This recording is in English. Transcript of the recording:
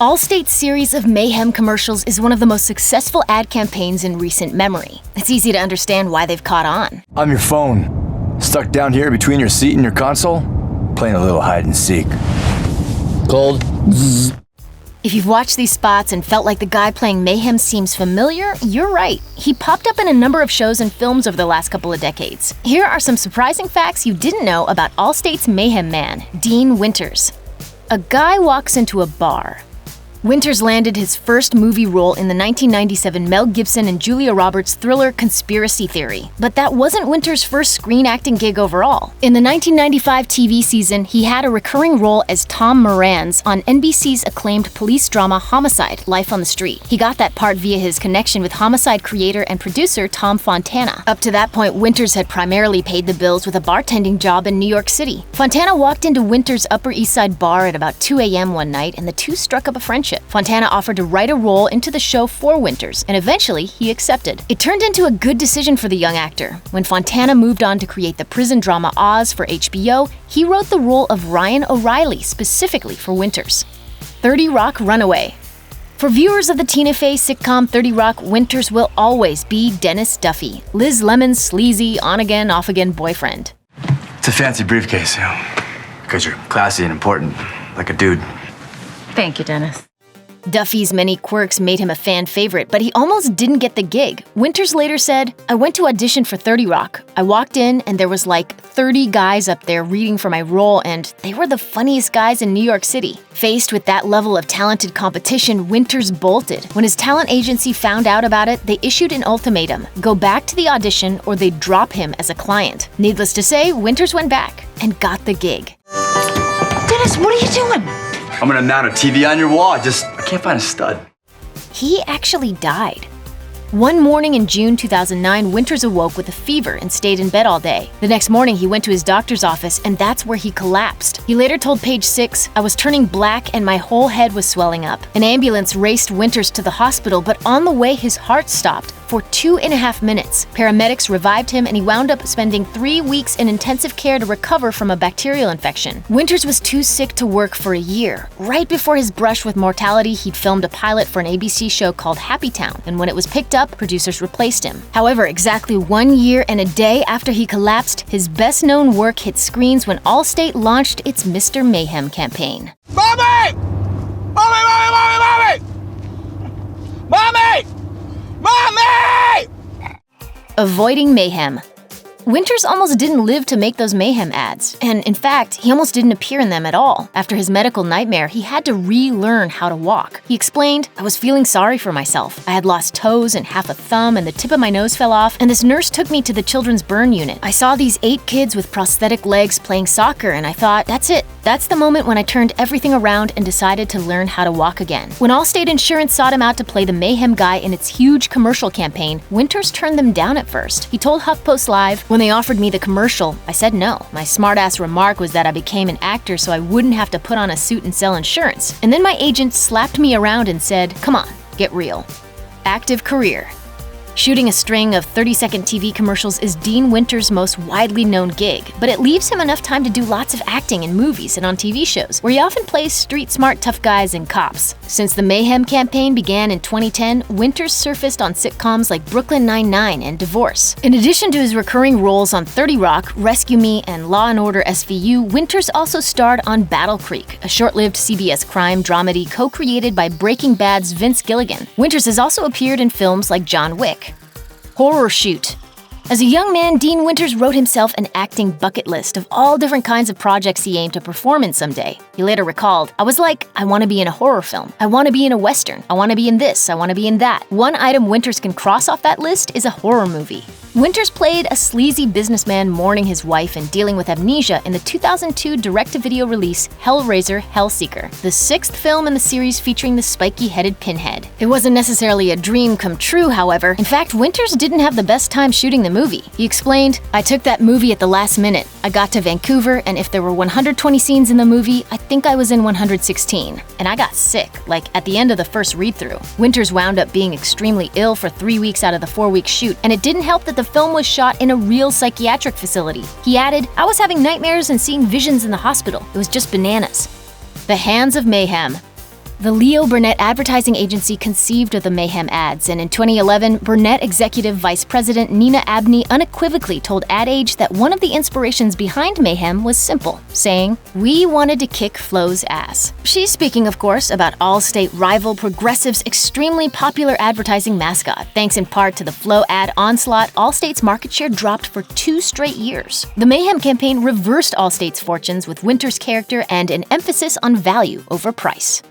Allstate's series of Mayhem commercials is one of the most successful ad campaigns in recent memory. It's easy to understand why they've caught on. I'm your phone, stuck down here between your seat and your console, playing a little hide and seek. Cold. If you've watched these spots and felt like the guy playing Mayhem seems familiar, you're right. He popped up in a number of shows and films over the last couple of decades. Here are some surprising facts you didn't know about Allstate's Mayhem man, Dean Winters. A guy walks into a bar. Winters landed his first movie role in the 1997 Mel Gibson and Julia Roberts thriller Conspiracy Theory. But that wasn't Winters' first screen acting gig overall. In the 1995 TV season, he had a recurring role as Tom Moran's on NBC's acclaimed police drama Homicide: Life on the Street. He got that part via his connection with Homicide creator and producer Tom Fontana. Up to that point, Winters had primarily paid the bills with a bartending job in New York City. Fontana walked into Winters' Upper East Side bar at about 2 a.m. one night, and the two struck up a friendship. Fontana offered to write a role into the show for Winters, and eventually he accepted. It turned into a good decision for the young actor. When Fontana moved on to create the prison drama Oz for HBO, he wrote the role of Ryan O'Reilly specifically for Winters. 30 Rock Runaway. For viewers of the Tina Fey sitcom 30 Rock, Winters will always be Dennis Duffy, Liz Lemon's sleazy, on-again, off-again boyfriend. It's a fancy briefcase, you know, because you're classy and important, like a dude. Thank you, Dennis. Duffy's many quirks made him a fan favorite, but he almost didn't get the gig. Winters later said, "I went to audition for 30 Rock. I walked in and there was like 30 guys up there reading for my role, and they were the funniest guys in New York City." Faced with that level of talented competition, Winters bolted. When his talent agency found out about it, they issued an ultimatum: go back to the audition or they'd drop him as a client. Needless to say, Winters went back and got the gig. Dennis, what are you doing? I'm gonna mount a TV on your wall. I can't find a stud. He actually died. One morning in June 2009, Winters awoke with a fever and stayed in bed all day. The next morning, he went to his doctor's office, and that's where he collapsed. He later told Page Six, "I was turning black and my whole head was swelling up." An ambulance raced Winters to the hospital, but on the way, his heart stopped. For 2.5 minutes, paramedics revived him, and he wound up spending 3 weeks in intensive care to recover from a bacterial infection. Winters was too sick to work for a year. Right before his brush with mortality, he'd filmed a pilot for an ABC show called Happy Town, and when it was picked up, producers replaced him. However, exactly 1 year and a day after he collapsed, his best-known work hit screens when Allstate launched its Mr. Mayhem campaign. Mommy! Mommy, mommy, mommy, mommy! Mommy! Mommy! Avoiding mayhem. Winters almost didn't live to make those Mayhem ads, and in fact, he almost didn't appear in them at all. After his medical nightmare, he had to relearn how to walk. He explained, "I was feeling sorry for myself. I had lost toes and half a thumb, and the tip of my nose fell off, and this nurse took me to the children's burn unit. I saw these 8 kids with prosthetic legs playing soccer, and I thought, that's it. That's the moment when I turned everything around and decided to learn how to walk again." When Allstate Insurance sought him out to play the Mayhem guy in its huge commercial campaign, Winters turned them down at first. He told HuffPost Live, "When they offered me the commercial, I said no. My smartass remark was that I became an actor so I wouldn't have to put on a suit and sell insurance. And then my agent slapped me around and said, 'Come on, get real.'" Active career. Shooting a string of 30-second TV commercials is Dean Winters' most widely known gig, but it leaves him enough time to do lots of acting in movies and on TV shows, where he often plays street-smart tough guys and cops. Since the Mayhem campaign began in 2010, Winters surfaced on sitcoms like Brooklyn Nine-Nine and Divorce. In addition to his recurring roles on 30 Rock, Rescue Me, and Law & Order SVU, Winters also starred on Battle Creek, a short-lived CBS crime dramedy co-created by Breaking Bad's Vince Gilligan. Winters has also appeared in films like John Wick. Horror shoot. As a young man, Dean Winters wrote himself an acting bucket list of all different kinds of projects he aimed to perform in someday. He later recalled, "I was like, I want to be in a horror film. I want to be in a western. I want to be in this. I want to be in that." One item Winters can cross off that list is a horror movie. Winters played a sleazy businessman mourning his wife and dealing with amnesia in the 2002 direct-to-video release Hellraiser Hellseeker, the 6th film in the series featuring the spiky-headed Pinhead. It wasn't necessarily a dream come true, however. In fact, Winters didn't have the best time shooting the movie. He explained, "I took that movie at the last minute. I got to Vancouver, and if there were 120 scenes in the movie, I think I was in 116. And I got sick, like at the end of the first read-through." Winters wound up being extremely ill for 3 weeks out of the 4-week shoot, and it didn't help that the film was shot in a real psychiatric facility. He added, "I was having nightmares and seeing visions in the hospital. It was just bananas." The Hands of Mayhem. The Leo Burnett advertising agency conceived of the Mayhem ads, and in 2011, Burnett executive vice president Nina Abney unequivocally told Ad Age that one of the inspirations behind Mayhem was simple, saying, "We wanted to kick Flo's ass." She's speaking, of course, about Allstate rival Progressive's extremely popular advertising mascot. Thanks in part to the Flo ad onslaught, Allstate's market share dropped for 2 straight years. The Mayhem campaign reversed Allstate's fortunes with Winter's character and an emphasis on value over price.